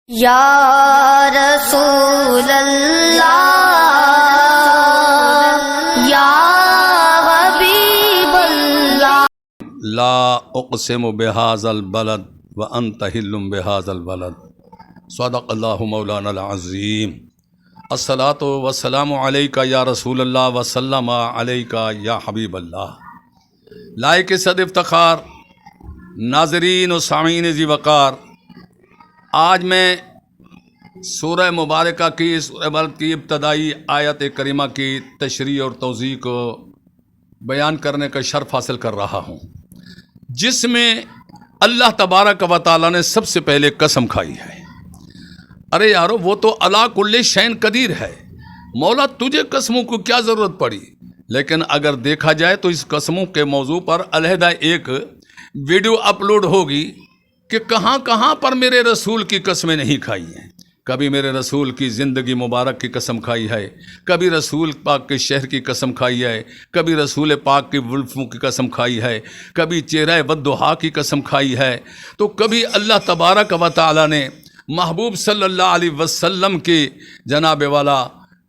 یا رسول اللہ یا حبیب اللہ لا اقسم بهذا البلد وانت حل بهذا البلد صدق اللہ مولانا العظیم الصلاۃ والسلام علیکہ یا رسول اللہ وسلم علیکہ یا حبیب اللہ۔ لائق صد افتخار ناظرین و سامعین ذی وقار، آج میں سورہ مبارکہ کی سورہ بلد کی ابتدائی آیت کریمہ کی تشریح اور توضیح کو بیان کرنے کا شرف حاصل کر رہا ہوں، جس میں اللہ تبارک و تعالیٰ نے سب سے پہلے قسم کھائی ہے۔ ارے یارو، وہ تو علی کل شیء قدیر ہے، مولا تجھے قسموں کو کیا ضرورت پڑی؟ لیکن اگر دیکھا جائے تو اس قسموں کے موضوع پر علیحدہ ایک ویڈیو اپلوڈ ہوگی کہ کہاں کہاں پر میرے رسول کی قسمیں نہیں کھائی ہیں۔ کبھی میرے رسول کی زندگی مبارک کی قسم کھائی ہے، کبھی رسول پاک کے شہر کی قسم کھائی ہے، کبھی رسول پاک کی ولفوں کی قسم کھائی ہے، کبھی چہرہ والضحیٰ کی قسم کھائی ہے، تو کبھی اللہ تبارک و تعالیٰ نے محبوب صلی اللہ علیہ وسلم کے جناب والا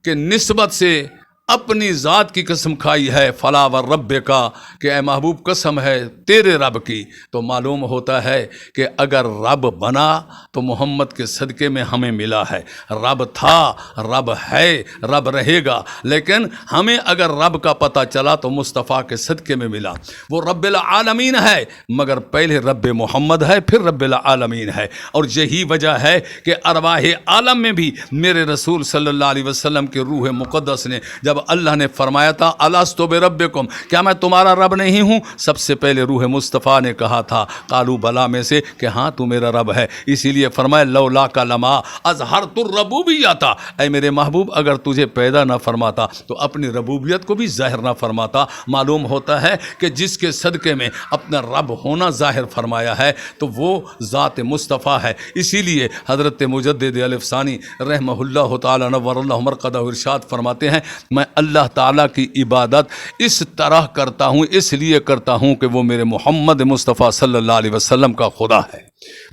کے نسبت سے اپنی ذات کی قسم کھائی ہے، فلا ورب کا، کہ اے محبوب قسم ہے تیرے رب کی۔ تو معلوم ہوتا ہے کہ اگر رب بنا تو محمد کے صدقے میں ہمیں ملا ہے۔ رب تھا، رب ہے، رب رہے گا، لیکن ہمیں اگر رب کا پتہ چلا تو مصطفیٰ کے صدقے میں ملا۔ وہ رب العالمین ہے، مگر پہلے رب محمد ہے، پھر رب العالمین ہے، اور یہی وجہ ہے کہ ارواح عالم میں بھی میرے رسول صلی اللہ علیہ وسلم کے روح مقدس نے جب اللہ نے فرمایا تھا الستو بربکم، کیا میں تمہارا رب نہیں ہوں، سب سے پہلے روح مصطفیٰ نے کہا تھا قالوا بلا میں سے کہ ہاں تو میرا رب ہے۔ اسی لیے فرمایا لولا کا لما اظہرت الربوبیت، اے میرے محبوب اگر تجھے پیدا نہ فرماتا تو اپنی ربوبیت کو بھی ظاہر نہ فرماتا۔ معلوم ہوتا ہے کہ جس کے صدقے میں اپنا رب ہونا ظاہر فرمایا ہے تو وہ ذات مصطفیٰ ہے۔ اسی لیے حضرت مجدد الف ثانی رحمہ اللہ تعالی نور اللہ مرقدہ ارشاد فرماتے ہیں، میں اللہ تعالیٰ کی عبادت اس طرح کرتا ہوں، اس لیے کرتا ہوں کہ وہ میرے محمد مصطفیٰ صلی اللہ علیہ وسلم کا خدا ہے،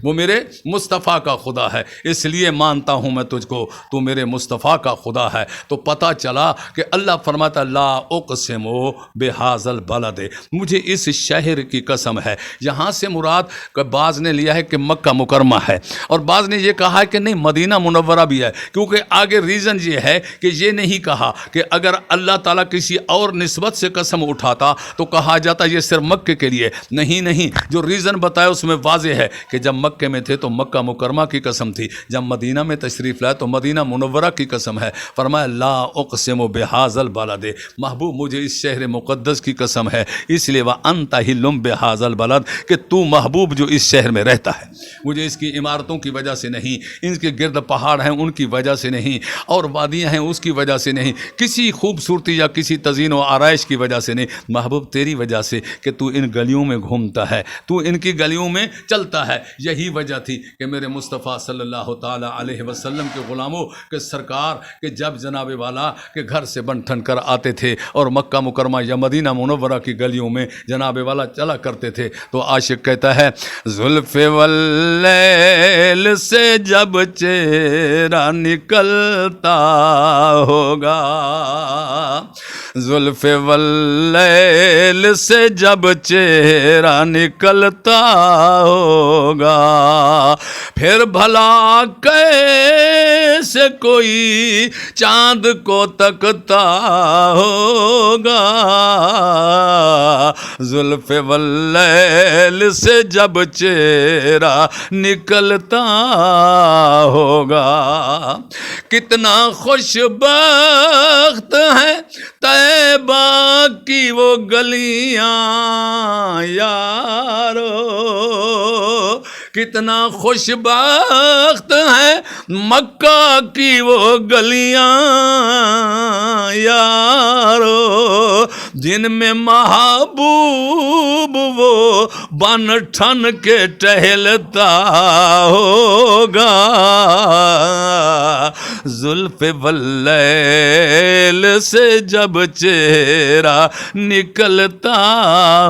وہ میرے مصطفیٰ کا خدا ہے، اس لیے مانتا ہوں میں تجھ کو، تو میرے مصطفیٰ کا خدا ہے۔ تو پتہ چلا کہ اللہ فرماتا لا اقسم بہذا البلد، مجھے اس شہر کی قسم ہے۔ یہاں سے مراد بعض نے لیا ہے کہ مکہ مکرمہ ہے، اور بعض نے یہ کہا ہے کہ نہیں مدینہ منورہ بھی ہے، کیونکہ آگے ریزن یہ ہے کہ یہ نہیں کہا کہ اگر اللہ تعالیٰ کسی اور نسبت سے قسم اٹھاتا تو کہا جاتا یہ صرف مکے کے لیے، نہیں، جو ریزن بتایا اس میں واضح ہے کہ جب مکے میں تھے تو مکہ مکرمہ کی قسم تھی، جب مدینہ میں تشریف لائے تو مدینہ منورہ کی قسم ہے۔ فرمایا لا اقسم بہذا البلد، محبوب مجھے اس شہر مقدس کی قسم ہے، اس لیے وانت حل بہذا البلد، کہ تو محبوب جو اس شہر میں رہتا ہے، مجھے اس کی عمارتوں کی وجہ سے نہیں، ان کے گرد پہاڑ ہیں ان کی وجہ سے نہیں، اور وادیاں ہیں اس کی وجہ سے نہیں، کسی خوبصورتی یا کسی تزئین و آرائش کی وجہ سے نہیں، محبوب تیری وجہ سے کہ تو ان گلیوں میں گھومتا ہے، تو ان کی گلیوں میں چلتا ہے۔ یہی وجہ تھی کہ میرے مصطفیٰ صلی اللہ تعالی علیہ وسلم کے غلاموں کے سرکار کہ جب جناب والا کے گھر سے بن ٹھن کر آتے تھے اور مکہ مکرمہ یا مدینہ منورہ کی گلیوں میں جناب والا چلا کرتے تھے تو عاشق کہتا ہے زلف واللیل سے جب چہرہ نکلتا ہوگا، زلف واللیل سے جب چہرہ نکلتا ہوگا، پھر بھلا کیسے کوئی چاند کو تکتا ہوگا، زلف واللیل سے جب چہرہ نکلتا ہوگا۔ کتنا خوش بخت ہے طیبہ کی وہ گلیاں یارو، کتنا خوش بخت ہے مکہ کی وہ گلیاں یارو، جن میں محبوب وہ بن ٹھن کے ٹہلتا ہوگا، زلف واللیل سے جب چہرہ نکلتا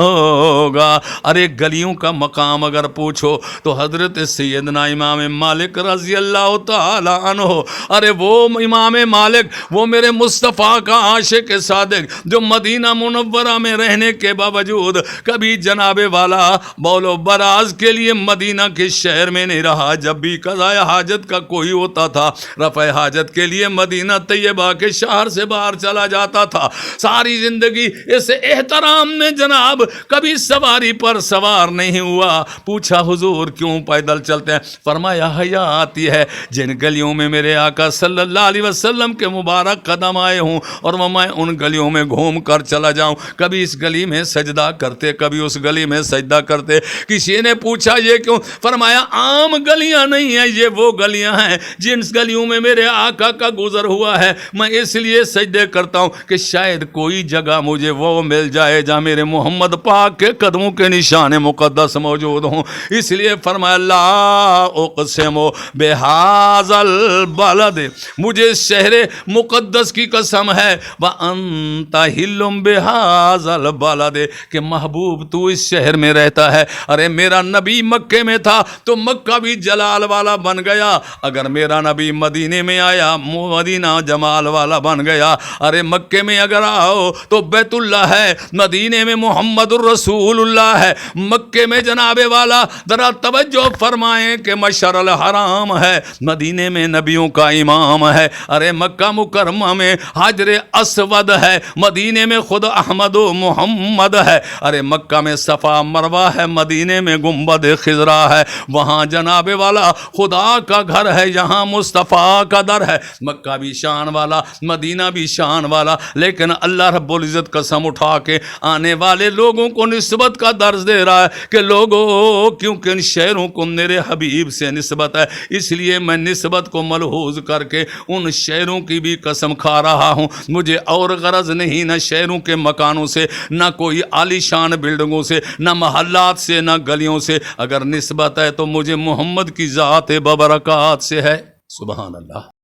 ہوگا. ارے گلیوں کا مقام اگر پوچھو تو حضرت سیدنا امام مالک رضی اللہ تعالی عنہ، ارے وہ امام مالک، وہ میرے مصطفیٰ کا عاشق صادق جو مدینہ منورہ میں رہنے کے باوجود کبھی جناب والا بول و براز کے لیے مدینہ کے شہر میں نہیں رہا. جب بھی قضاء حاجت کا کوئی ہوتا تھا، رفع حاجت کے لیے مدینہ طیبہ کے شہر سے باہر چلا جاتا تھا. ساری زندگی اس احترام میں جناب کبھی سواری پر سوار نہیں ہوا. پوچھا حضور کیوں پیدل چلتے ہیں؟ فرمایا حیا آتی ہے جن گلیوں میں میرے آقا صلی اللہ علیہ وسلم کے مبارک قدم آئے ہوں اور میں ان گلیوں میں گھوم کر چلا جاؤں. کبھی اس گلی میں سجدہ کرتے، کبھی اس گلی میں سجدہ کرتے. کسی نے پوچھا یہ کیوں؟ فرمایا عام گلیاں نہیں ہیں، یہ وہ گلیاں ہیں جن گلیوں میں میرے آقا کا گزر ہوا ہے. میں اس لیے سجدے کرتا ہوں کہ شاید کوئی جگہ مجھے وہ مل جائے جہاں میرے محمد پاک کے قدموں کے نشان مقدس موجود ہوں. اس لیے فرمایا لا اقسم بہذا البلد، مجھے شہر مقدس کی قسم ہے، وانت حل بہذا البلد، کہ محبوب تو اس شہر میں رہتا ہے. ارے میرا نبی مکے میں تھا تو مکہ بھی جلال والا بن گیا. اگر میرا نبی مدینے میں آیا مدینہ جمال والا بن گیا. ارے مکے میں اگر آؤ تو بیت اللہ ہے، مدینے میں محمد الرسول اللہ ہے. مکے میں جناب والا ذرا توجہ فرمائیں کہ مشعر الحرام ہے، مدینے میں نبیوں کا امام ہے. ارے مکہ مکرمہ میں حجر اسود ہے، مدینے میں خود احمد و محمد ہے. ارے مکہ میں صفا مروہ ہے، مدینے میں گنبد خضرا ہے. وہاں جناب والا خدا کا گھر ہے، یہاں مصطفیٰ کا در ہے. مکہ بھی شان والا، مدینہ بھی شان والا، لیکن اللہ رب العزت قسم اٹھا کے آنے والے لوگوں کو نسبت کا درس دے رہا ہے کہ لوگوں کیونکہ ان شہروں کو میرے حبیب سے نسبت ہے، اس لیے میں نسبت کو ملحوظ کر کے ان شہروں کی بھی قسم کھا رہا ہوں. مجھے اور غرض نہیں نہ شہروں کے مکانوں سے، نہ کوئی عالی شان بلڈنگوں سے، نہ محلات سے، نہ گلیوں سے. اگر نسبت ہے تو مجھے محمد کی ذات ببرکات سے ہے. سبحان اللہ.